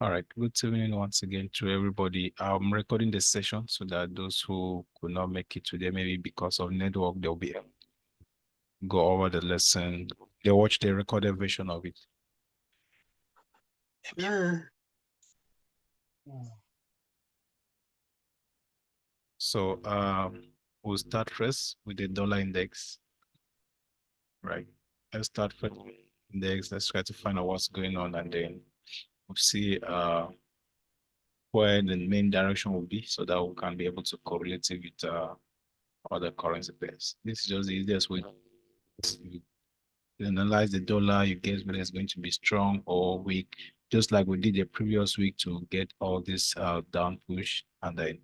All right, good evening once again to everybody. I'm recording the session so that those who could not make it today, maybe because of network, they'll be able to go over the lesson. They watch the recorded version of it. So we'll start first with the dollar index, right? Let's start first with the index. Let's try to find out what's going on, and then we'll see where the main direction will be so that we can be able to correlate it with other currency pairs. This is just the easiest way to analyze the dollar. You guess whether it's going to be strong or weak, just like we did the previous week to get all this down push. And then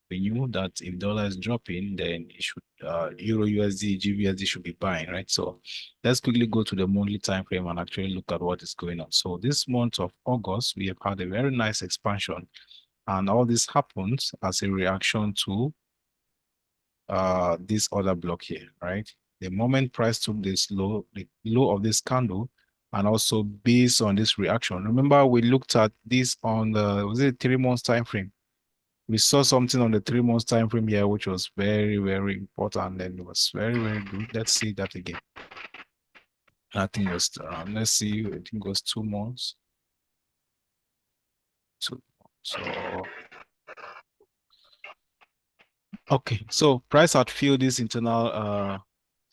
we knew that if dollar is dropping, then it should Euro USD GBPUSD should be buying, right? So let's quickly go to the monthly time frame and actually look at what is going on. So this month of August, we have had a very nice expansion, and all this happens as a reaction to this other block here, right? The moment price took this low, the low of this candle, and also based on this reaction. Remember, we looked at this on the, was it 3 months time frame? We saw something on the 3 months time frame here, which was very, very important, and it was very, very good. Let's see that again. I think it was around, let's see, I think it was 2 months. So okay, so price had filled this internal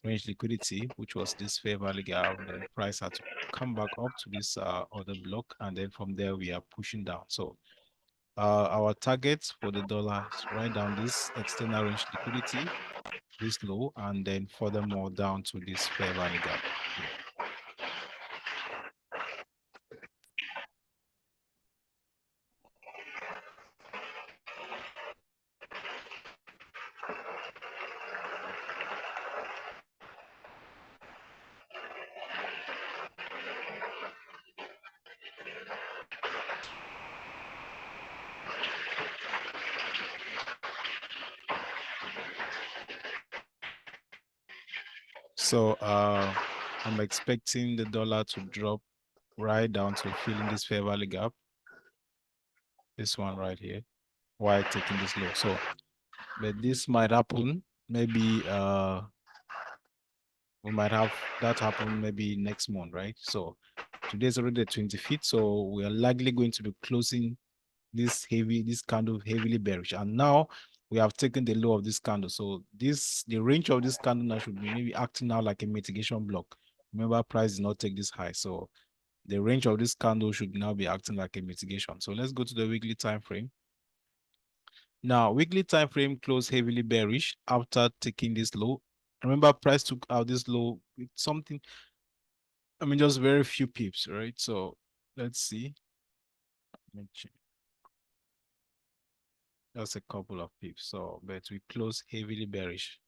range liquidity, which was this fair value gap. Then price had to come back up to this other block, and then from there we are pushing down. So our targets for the dollar is right down this external range liquidity, this low, and then furthermore down to this fair value gap here. So I'm expecting the dollar to drop right down to filling this fair value gap, this one right here, while taking this low. So, but this might happen maybe we might have that happen maybe next month, right? So today's already the 25th, so we are likely going to be closing this candle heavily bearish, and now we have taken the low of this candle. So the range of this candle now should be maybe acting now like a mitigation block. Remember, price did not take this high, so the range of this candle should now be acting like a mitigation. So let's go to the weekly time frame. Now, weekly time frame closed heavily bearish after taking this low. Remember, price took out this low with something, I mean, just very few pips, right? So let's see. Let me check. Just a couple of pips. So, but we close heavily bearish.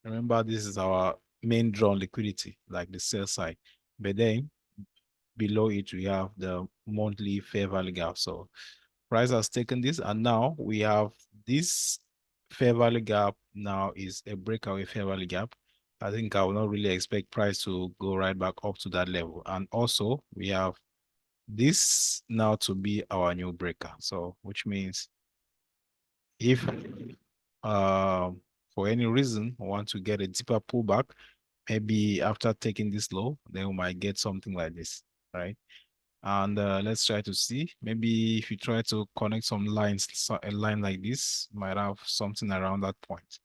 Remember, this is our main drawn liquidity, like the sell side. But then below it, we have the monthly fair value gap. So price has taken this, and now we have this fair value gap now is a breakaway fair value gap. I think I will not really expect price to go right back up to that level. And also we have this now to be our new breaker. So which means if for any reason we want to get a deeper pullback, maybe after taking this low, then we might get something like this, right? And let's try to see. Maybe if you try to connect some lines, so a line like this might have something around that point,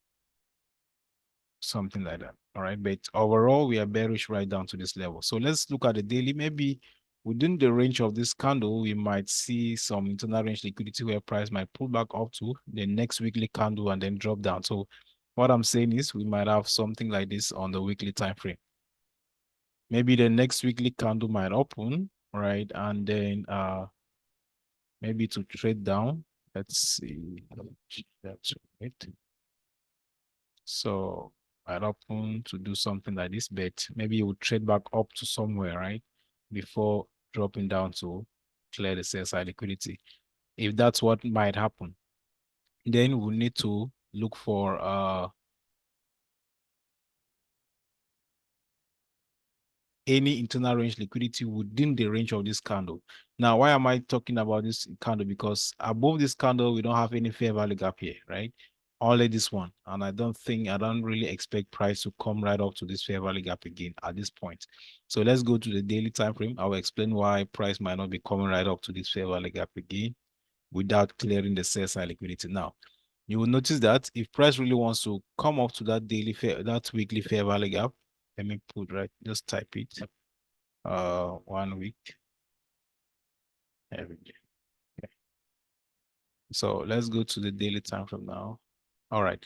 something like that. All right, but overall we are bearish right down to this level. So let's look at the daily. Maybe within the range of this candle, we might see some internal range liquidity where price might pull back up to the next weekly candle and then drop down. So what I'm saying is we might have something like this on the weekly time frame. Maybe the next weekly candle might open, right? And then maybe to trade down. Let's see. That's right. So I'd open to do something like this, but maybe it would trade back up to somewhere, right? Before dropping down to clear the sell side liquidity. If that's what might happen, then we need to look for any internal range liquidity within the range of this candle. Now, why am I talking about this candle? Because above this candle, we don't have any fair value gap here, right? Only this one. And I don't really expect price to come right up to this fair value gap again at this point. So let's go to the daily time frame. I will explain why price might not be coming right up to this fair value gap again without clearing the sell side liquidity. Now, you will notice that if price really wants to come up to that weekly fair value gap, let me just type it. 1 week. There we go. Okay. So let's go to the daily time from now. All right.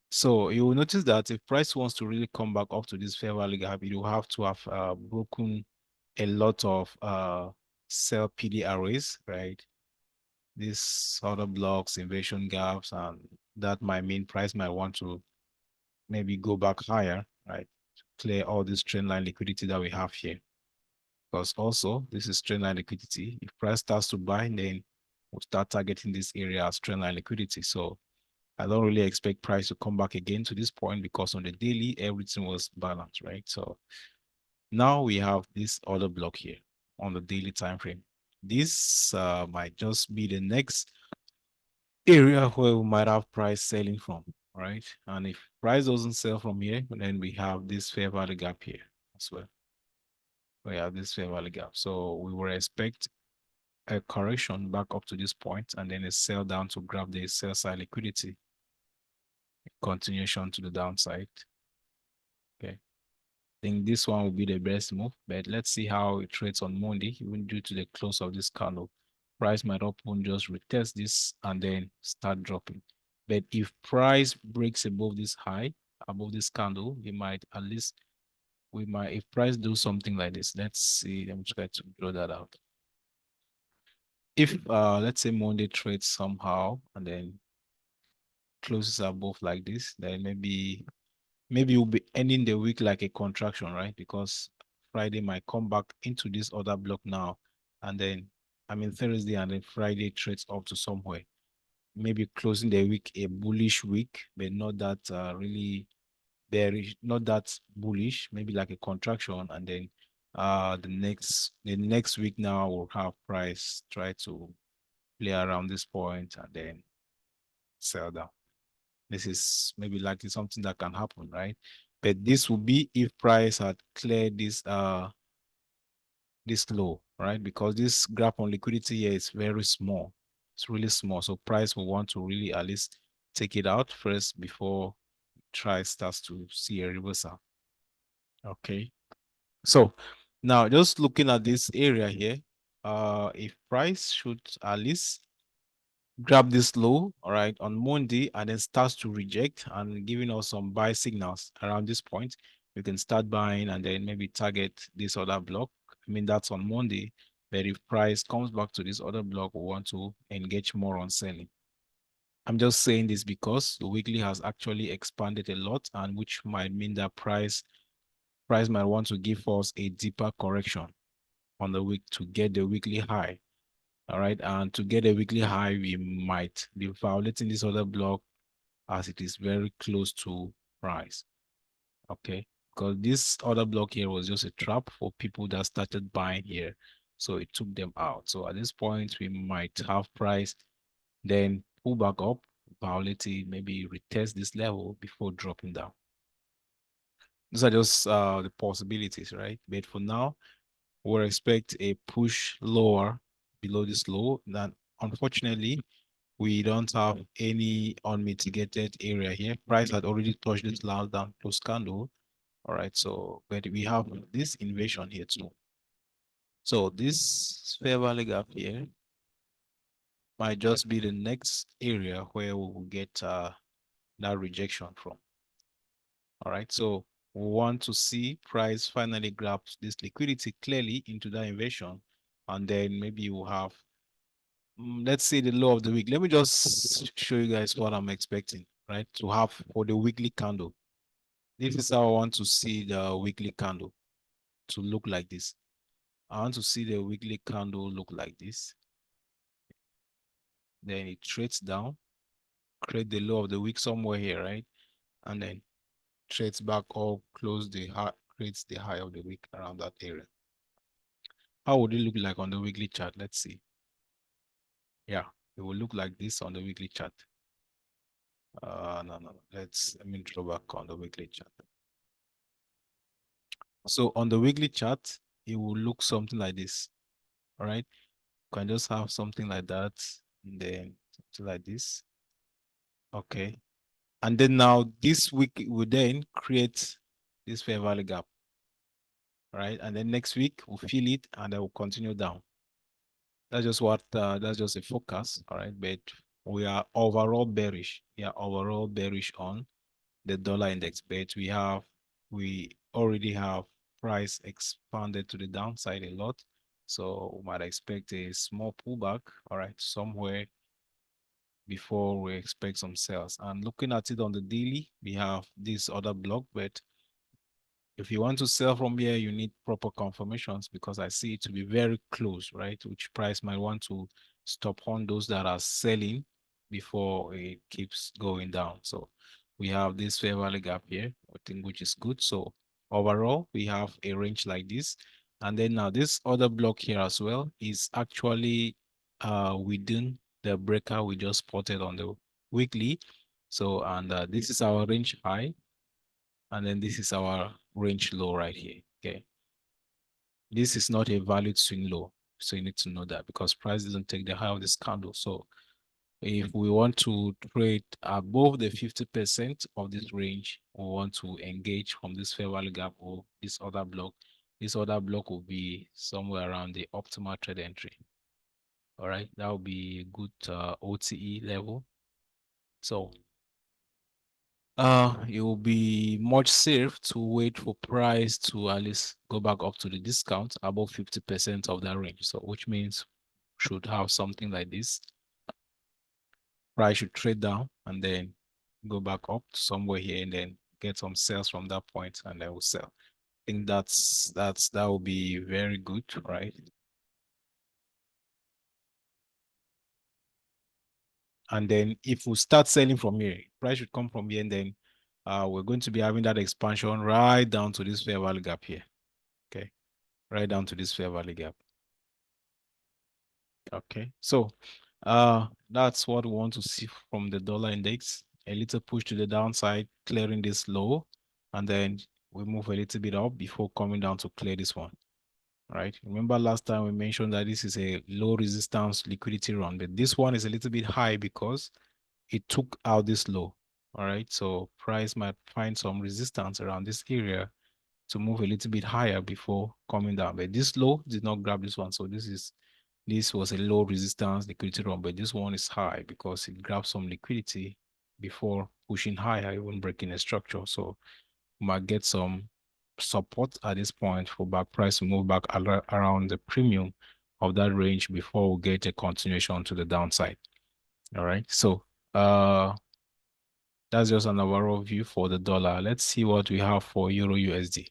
So you will notice that if price wants to really come back up to this fair value gap, you will have to have broken a lot of sell PD arrays, right? These other blocks, invasion gaps, and that might mean price might want to maybe go back higher, right? Clear all this trend line liquidity that we have here. Because also this is trend line liquidity. If price starts to buy, then we'll start targeting this area as trend line liquidity. So I don't really expect price to come back again to this point because on the daily, everything was balanced, right? So now we have this other block here on the daily time frame. This might just be the next area where we might have price selling from, right? And if price doesn't sell from here, then we have this fair value gap here as well. We have this fair value gap. So we will expect a correction back up to this point and then a sell down to grab the sell side liquidity. Continuation to the downside. Okay. I think this one will be the best move, but let's see how it trades on Monday, even due to the close of this candle. Price might open, just retest this and then start dropping. But if price breaks above this high, above this candle, we might at least, if price do something like this, let's see, let me try to draw that out. If, let's say Monday trades somehow and then closes above like this, then maybe you'll be ending the week like a contraction, right? Because Friday might come back into this other block now, and then Thursday and then Friday trades up to somewhere. Maybe closing the week a bullish week, but not that really bearish, not that bullish, maybe like a contraction, and then the next week now we'll have price try to play around this point and then sell down. This is maybe likely something that can happen, right? But this will be if price had cleared this low, right? Because this gap on liquidity here is very small. It's really small. So price will want to really at least take it out first before price starts to see a reversal. Okay. So now just looking at this area here, if price should at least grab this low, all right, on Monday and then starts to reject and giving us some buy signals around this point, we can start buying and then maybe target this other block. That's on Monday. But if price comes back to this other block, we want to engage more on selling. I'm just saying this because the weekly has actually expanded a lot, and which might mean that price might want to give us a deeper correction on the week to get the weekly high. All right. And to get a weekly high, we might be violating this other block as it is very close to price. Okay. Because this other block here was just a trap for people that started buying here. So it took them out. So at this point, we might have price, then pull back up, violate it, maybe retest this level before dropping down. These are just the possibilities, right? But for now, we'll expect a push lower below this low. Then, unfortunately, we don't have any unmitigated area here. Price had already touched this last down close candle. All right, so but we have this invasion here too. So this fair value gap here might just be the next area where we will get that rejection from. All right, so we want to see price finally grab this liquidity clearly into that invasion, and then maybe we'll have let's say the low of the week. Let me just show you guys what I'm expecting, right? To have for the weekly candle. This is how I want to see the weekly candle to look like this. I want to see the weekly candle look like this. Then it trades down, create the low of the week somewhere here, right? And then trades back up, creates the high of the week around that area. How would it look like on the weekly chart? Let's see. Yeah, it will look like this on the weekly chart. No. Let me draw back on the weekly chart. So on the weekly chart, it will look something like this. All right. You can just have something like that, and then something like this. Okay. And then now this week will then create this fair value gap. Right. And then next week we'll fill it and then we'll continue down. That's just what that's just a focus. All right. But we are overall bearish. Yeah, overall bearish on the dollar index, but we already have price expanded to the downside a lot. So we might expect a small pullback, all right, somewhere before we expect some sales. And looking at it on the daily, we have this other block, but if you want to sell from here, you need proper confirmations because I see it to be very close, right? Which price might want to stop on those that are selling before it keeps going down. So we have this fair value gap here, I think, which is good. So overall, we have a range like this. And then now this other block here as well is actually within the breaker we just spotted on the weekly. So, and this is our range high. And then this is our range low right here. Okay. This is not a valid swing low. So you need to know that because price doesn't take the high of this candle. So if we want to trade above the 50% of this range, we want to engage from this fair value gap or this other block. This other block will be somewhere around the optimal trade entry. All right, that will be a good OTE level. So it will be much safe to wait for price to at least go back up to the discount above 50% of that range. So which means should have something like this. Price should trade down and then go back up to somewhere here and then get some sales from that point and then we'll sell. I think that will be very good, right? And then if we start selling from here, price should come from here and then we're going to be having that expansion right down to this fair value gap here. Okay, right down to this fair value gap. Okay, so that's what we want to see from the dollar index. A little push to the downside, clearing this low, and then we move a little bit up before coming down to clear this one. Right? Remember last time we mentioned that this is a low resistance liquidity run, but this one is a little bit high because it took out this low. All right, so price might find some resistance around this area to move a little bit higher before coming down. But this low did not grab this one, so this was a low resistance liquidity run, but this one is high because it grabbed some liquidity before pushing higher, even breaking a structure. So we might get some support at this point for back price to move back around the premium of that range before we get a continuation to the downside. All right. So that's just an overall view for the dollar. Let's see what we have for Euro USD.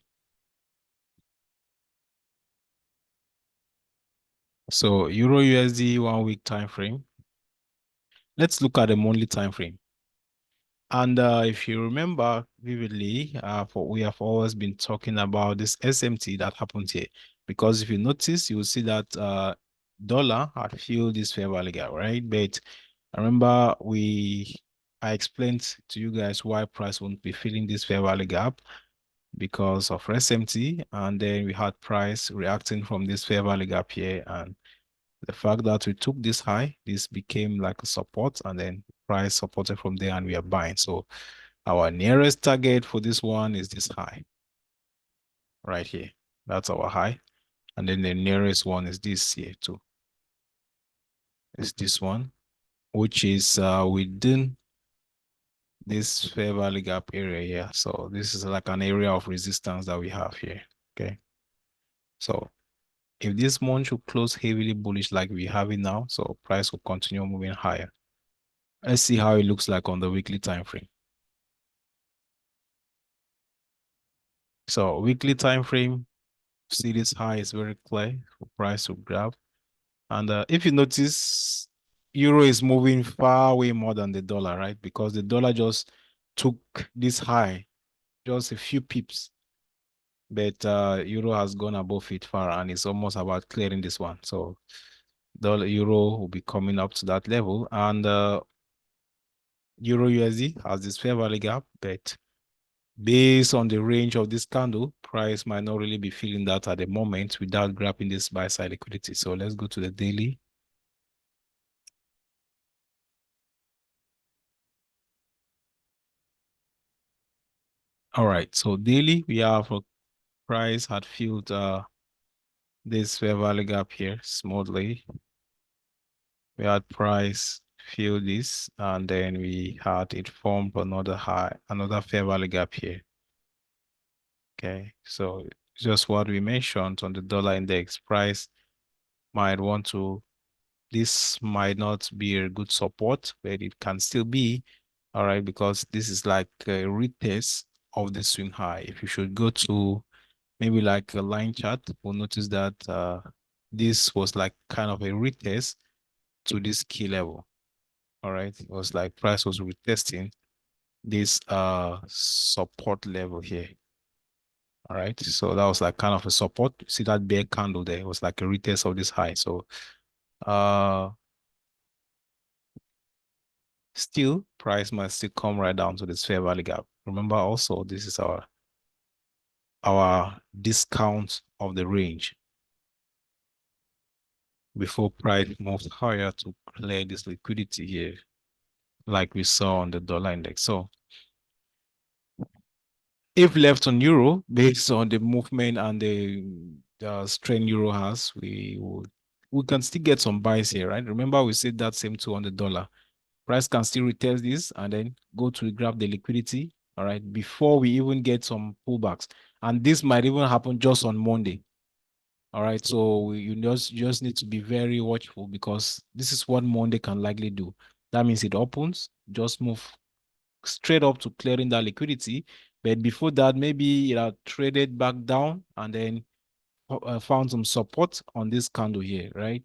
So Euro USD 1 week time frame. Let's look at the monthly time frame. And if you remember vividly, we have always been talking about this SMT that happened here. Because if you notice, you will see that dollar had filled this fair value gap, right? But I remember I explained to you guys why price won't be filling this fair value gap because of SMT, and then we had price reacting from this fair value gap here, and the fact that we took this high, this became like a support, and then price supported from there, and we are buying. So our nearest target for this one is this high right here. That's our high, and then the nearest one is this here too. It's this one, which is within this fair value gap area here. So this is like an area of resistance that we have here. Okay, so if this one should close heavily bullish like we have it now, so price will continue moving higher. Let's see how it looks like on the weekly time frame. So weekly time frame, see this high is very clear for price to grab. And if you notice, euro is moving far way more than the dollar, right? Because the dollar just took this high, just a few pips. but euro has gone above it far and it's almost about clearing this one. So the euro will be coming up to that level, and euro USD has this fair value gap, but based on the range of this candle, price might not really be feeling that at the moment without grabbing this buy side liquidity. So let's go to the daily. All right, so daily we have a price had filled this fair value gap here smoothly. We had price fill this, and then we had it formed another high, another fair value gap here. Okay, so just what we mentioned on the dollar index, price might want to, this might not be a good support, but it can still be, all right, because this is like a retest of the swing high. If you should go to maybe like a line chart, we'll notice that this was like kind of a retest to this key level. All right, it was like price was retesting this support level here. All right, so that was like kind of a support. See that bear candle there? It was like a retest of this high. So uh still price must still come right down to this fair value gap. Remember also this is our discount of the range before price moves higher to clear this liquidity here, like we saw on the dollar index. So if left on euro, based on the movement and the strength euro has, we can still get some buys here, right? Remember we said that same too on the dollar. Price can still retest this and then go to grab the liquidity, all right, before we even get some pullbacks. And this might even happen just on Monday. All right, so you just need to be very watchful, because this is what Monday can likely do. That means it opens, just move straight up to clearing that liquidity. But before that, maybe it had traded back down and then found some support on this candle here, right?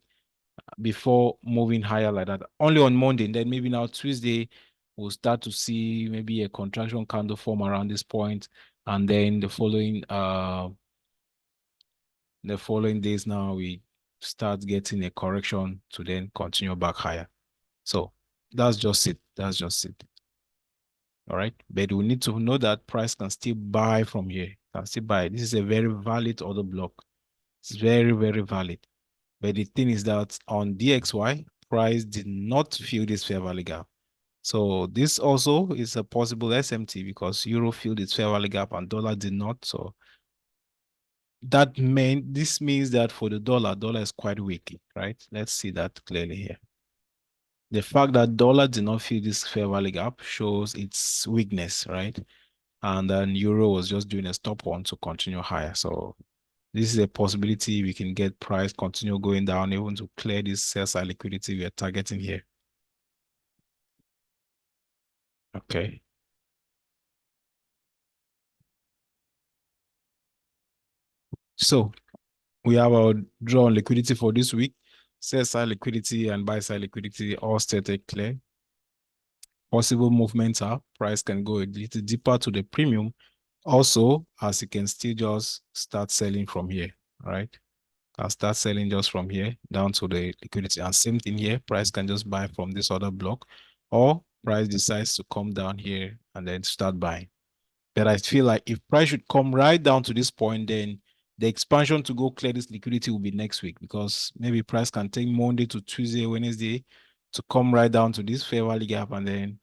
Before moving higher like that. Only on Monday. Then maybe now Tuesday, we'll start to see maybe a contraction candle form around this point. And then the following days now, we start getting a correction to then continue back higher. So that's just it. That's just it. All right. But we need to know that price can still buy from here. Can still buy. This is a very valid order block. It's very, very valid. But the thing is that on DXY, price did not fill this fair value gap. So this also is a possible SMT, because euro filled its fair value gap and dollar did not. So this means that for the dollar is quite weak, right? Let's see that clearly here. The fact that dollar did not fill this fair value gap shows its weakness, right? And then euro was just doing a stop on to continue higher. So this is a possibility we can get price continue going down even to clear this sell side liquidity we are targeting here. Okay. So we have our draw on liquidity for this week. Sell side liquidity and buy side liquidity all stated clear. Possible movements are price can go a little deeper to the premium. Also, as you can still just start selling from here, right? I'll start selling just from here down to the liquidity. And same thing here, price can just buy from this other block, or price decides to come down here and then start buying. But I feel like if price should come right down to this point, then the expansion to go clear this liquidity will be next week, because maybe price can take Monday to Tuesday, Wednesday to come right down to this fair value gap, and then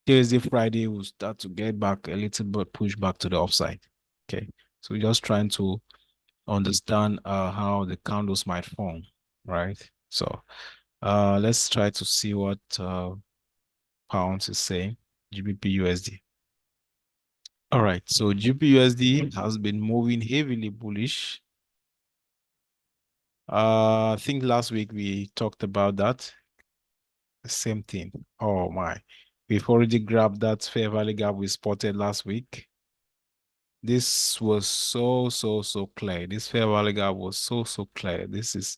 Thursday, Friday will start to get back a little bit, push back to the upside. Okay, so we're just trying to understand how the candles might form, right? So let's try to see what pounds is saying, GBPUSD. All right, so GBPUSD has been moving heavily bullish. I think last week we talked about that. The same thing. Oh my. We've already grabbed that fair value gap we spotted last week. This was so clear. This fair value gap was so clear. This is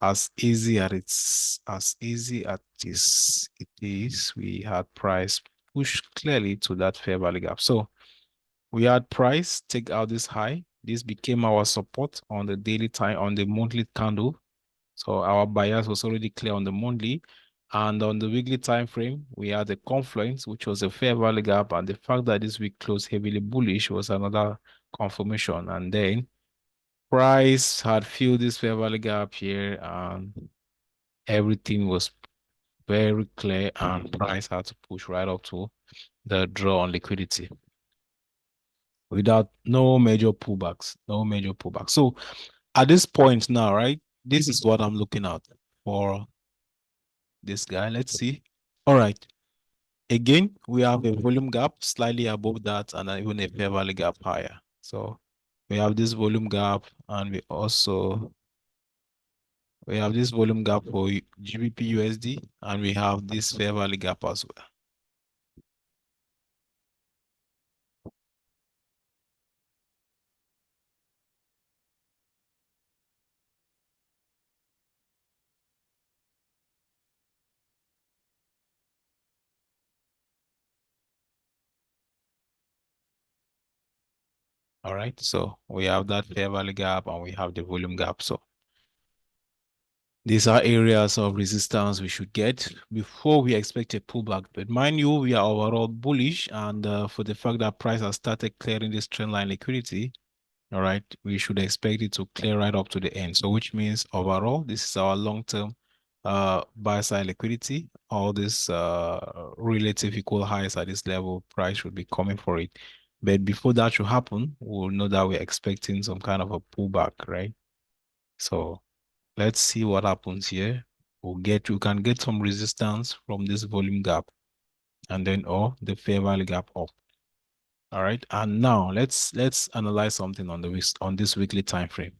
as easy as it is. We had price push clearly to that fair value gap. So We had price take out this high. This became our support on the daily time, on the monthly candle. So our bias was already clear on the monthly. And on the weekly time frame, we had the confluence, which was a fair value gap. And the fact that this week closed heavily bullish was another confirmation. And then price had filled this fair value gap here, and everything was very clear, and price had to push right up to the draw on liquidity without no major pullbacks, no major pullbacks. So at this point now, right, this is what I'm looking at for this guy. Let's see. All right. Again, we have a volume gap slightly above that, and even a fair value gap higher. So we have this volume gap, and we have this volume gap for GBP and we have this fair value gap as well. All right, so we have that fair value gap and we have the volume gap. So these are areas of resistance we should get before we expect a pullback. But mind you, we are overall bullish, and for the fact that price has started clearing this trend line liquidity, all right, we should expect it to clear right up to the end. So which means overall, this is our long-term buy side liquidity. All this relative equal highs at this level, price should be coming for it. But before that should happen, we'll know that we're expecting some kind of a pullback, right? So let's see what happens here. We can get some resistance from this volume gap, and then the fair value gap up. All right, and now let's analyze something on this weekly time frame.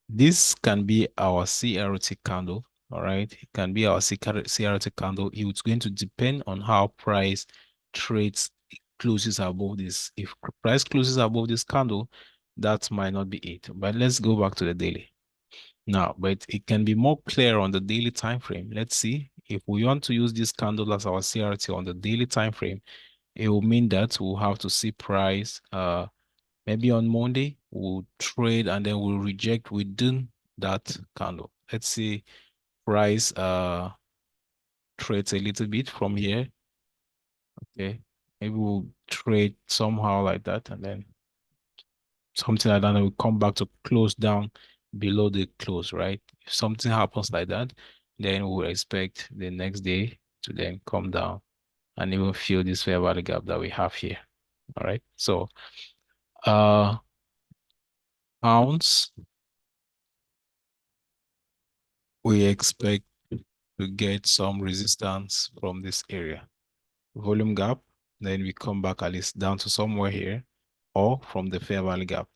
This can be our CRT candle. All right, it can be our CRT candle. It's going to depend on how price trades closes above this. If price closes above this candle, that might not be it. But let's go back to the daily now. But it can be more clear on the daily time frame. Let's see if we want to use this candle as our CRT on the daily time frame. It will mean that we'll have to see price maybe on Monday we'll trade and then we'll reject within that candle. Let's see price trades a little bit from here. Okay, maybe we'll trade somehow like that, and then something like that, and we'll come back to close down below the close, right? If something happens like that, then we'll expect the next day to then come down and even fill this fair value gap that we have here. All right, so pounds, we expect to get some resistance from this area. Volume gap, then we come back at least down to somewhere here, or from the fair value gap.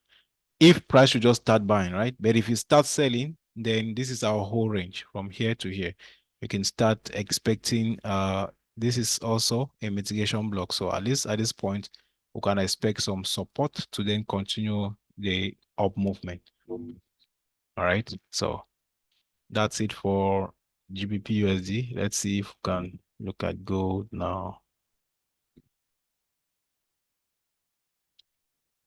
If price should just start buying, right? But if you start selling, then this is our whole range from here to here. You can start expecting this is also a mitigation block. So at least at this point, we can expect some support to then continue the up movement. All right. So that's it for GBPUSD. Let's see if we can look at gold now.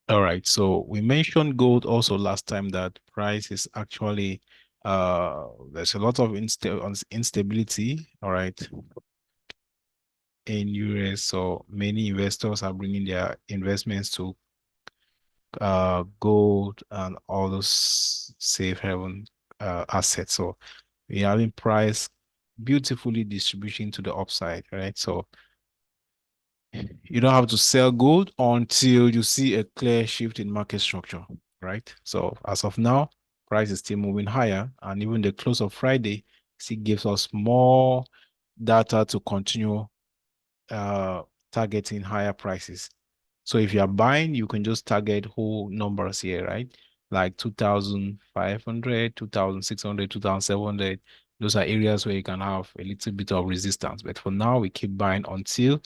All right, so we mentioned gold also last time that price is actually there's a lot of instability, all right, in US. So many investors are bringing their investments to gold and all those safe haven assets. So we are having price beautifully distributing to the upside, right? So you don't have to sell gold until you see a clear shift in market structure, right? So as of now, price is still moving higher, and even the close of Friday still gives us more data to continue uh, targeting higher prices. So if you are buying, you can just target whole numbers here, right? Like 2,500, 2,600, 2,700. Those are areas where you can have a little bit of resistance. But for now, we keep buying until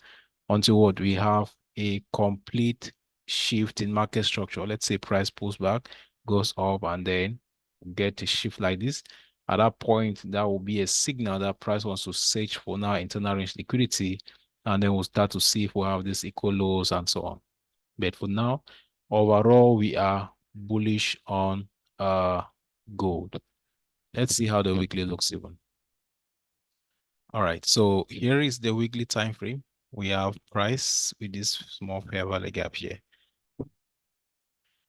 what we have a complete shift in market structure. Let's say price pulls back, goes up, and then get a shift like this. At that point, that will be a signal that price wants to search for now internal range liquidity, and then we'll start to see if we have these equal lows and so on. But for now, overall, we are bullish on gold. Let's see how the weekly looks even. All right, so here is the weekly time frame. We have price with this small fair value gap here.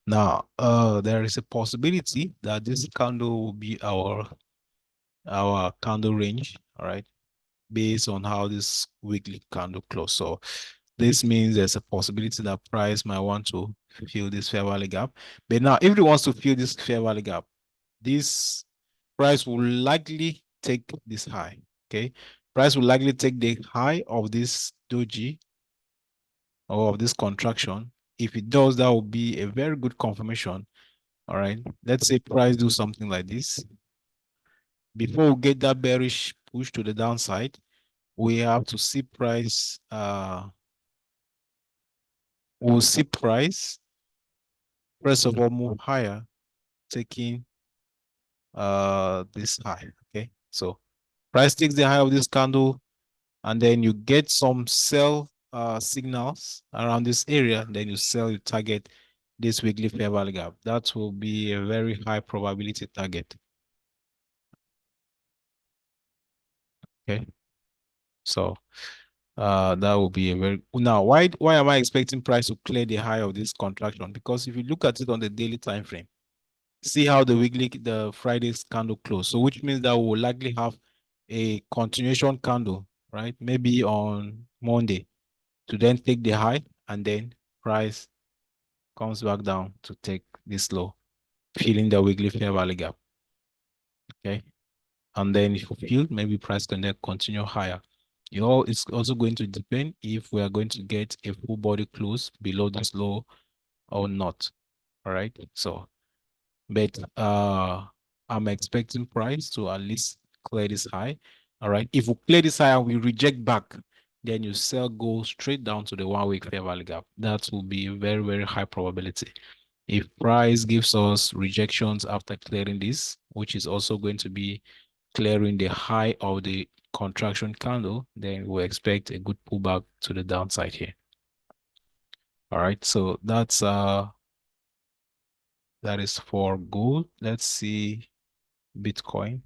Now, there is a possibility that this candle will be our candle range, all right, based on how this weekly candle close. So this means there's a possibility that price might want to fill this fair value gap. But now, if it wants to fill this fair value gap, this price will likely take this high. Okay, price will likely take the high of this doji or of this contraction. If it does, that will be a very good confirmation. All right, let's say price do something like this. Before we get that bearish push to the downside, we have to see price. We'll see price first of all move higher, taking this high. Okay, so price takes the high of this candle, and then you get some sell signals around this area, then you sell, you target this weekly fair value gap. That will be a very high probability target. Okay, so that will be a very now why am I expecting price to clear the high of this contraction? Because if you look at it on the daily time frame, see how the Friday's candle close. So which means that we'll likely have a continuation candle, right? Maybe on Monday to then take the high, and then price comes back down to take this low, filling the weekly fair value gap. Okay. And then if you feel maybe price can then continue higher. It's also going to depend if we are going to get a full body close below this low or not. All right. So but I'm expecting price to at least clear this high. All right. If we clear this high and we reject back, then you sell go straight down to the 1 week fair value gap. That will be a very, very high probability. If price gives us rejections after clearing this, which is also going to be clearing the high of the contraction candle, then we expect a good pullback to the downside here. All right. So that is for gold. Let's see Bitcoin.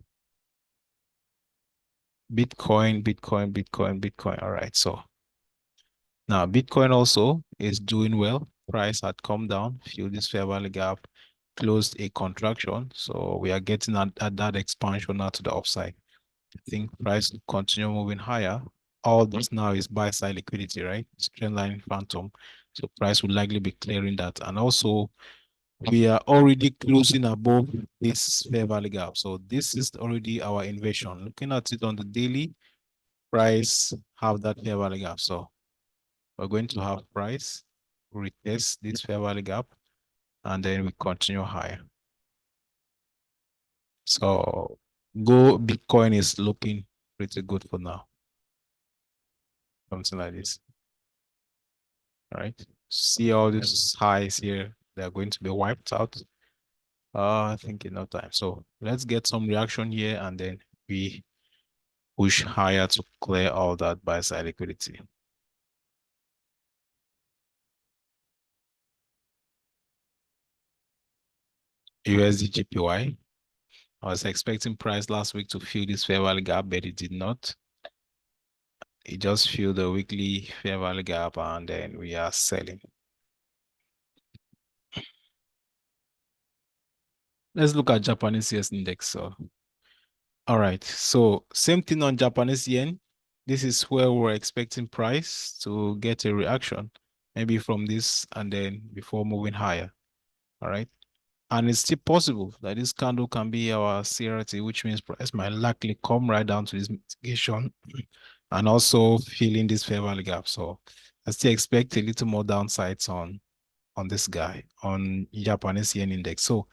Bitcoin. All right. So now Bitcoin also is doing well. Price had come down, filled this fair value gap, closed a contraction. So we are getting at that expansion now to the upside. I think price will continue moving higher. All this now is buy side liquidity, right? Trendline phantom. So price will likely be clearing that. And also we are already closing above this fair value gap. So this is already our inversion. Looking at it on the daily, price have that fair value gap. So we're going to have price retest this fair value gap, and then we continue higher. So Bitcoin is looking pretty good for now. Something like this. All right. See all these highs here, they're going to be wiped out. I think in no time. So let's get some reaction here, and then we push higher to clear all that buy side liquidity. USD GPY. I was expecting price last week to fill this fair value gap, but it did not. It just filled the weekly fair value gap, and then we are selling. Let's look at Japanese CS index. So, all right. So same thing on Japanese yen. This is where we're expecting price to get a reaction, maybe from this and then before moving higher. All right. And it's still possible that this candle can be our CRT, which means price might likely come right down to this mitigation and also filling this fair value gap. So I still expect a little more downsides on this guy, on Japanese yen index. So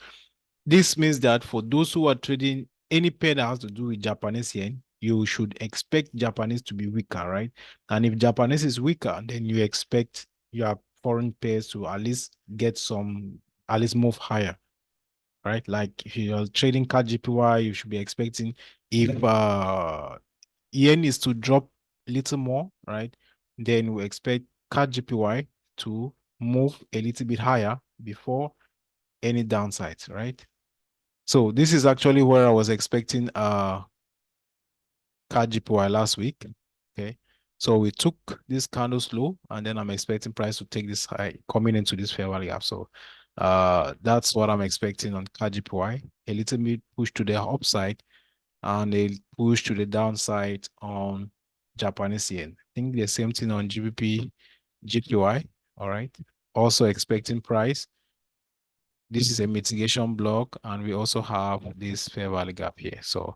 this means that for those who are trading any pair that has to do with Japanese yen, you should expect Japanese to be weaker, right? And if Japanese is weaker, then you expect your foreign pairs to at least at least move higher, right? Like if you're trading CAD JPY, you should be expecting if yen is to drop a little more, right? Then we expect CAD JPY to move a little bit higher before any downsides, right? So this is actually where I was expecting CAD GPY last week. Okay. So we took this candles low, and then I'm expecting price to take this high coming into this fair value gap. So that's what I'm expecting on CAD GPY. A little bit push to the upside and a push to the downside on Japanese yen. I think the same thing on GBP GPY. All right. Also expecting price. This is a mitigation block, and we also have this fair value gap here. So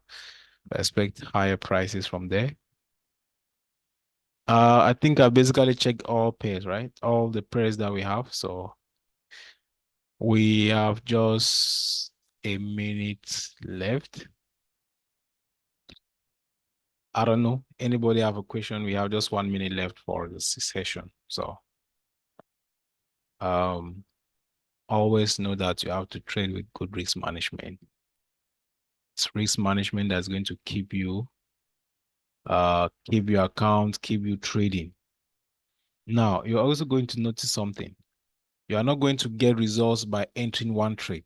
I expect higher prices from there. I think I basically checked all pairs, right? All the pairs that we have. So we have just a minute left. I don't know. Anybody have a question? We have just 1 minute left for the session. So always know that you have to trade with good risk management. It's risk management that's going to keep your account, keep you trading. Now, you're also going to notice something. You are not going to get results by entering one trade.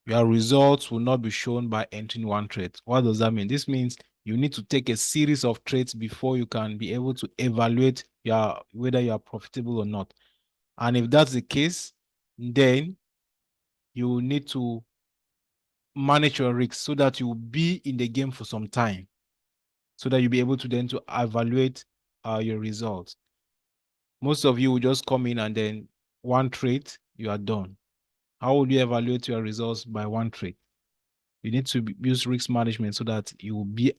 Your results will not be shown by entering one trade. What does that mean? This means you need to take a series of trades before you can be able to evaluate whether you are profitable or not. And if that's the case, then you need to manage your risks so that you will be in the game for some time, so that you'll be able to then to evaluate your results. Most of you will just come in and then one trade, you are done. How would you evaluate your results by one trade? You need to use risk management so that you will be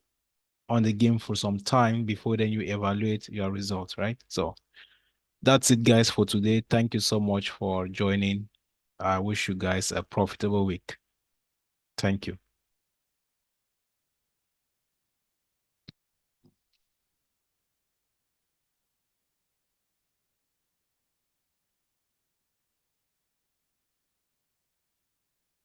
on the game for some time before then you evaluate your results, right? So that's it, guys, for today. Thank you so much for joining. I wish you guys a profitable week. Thank you.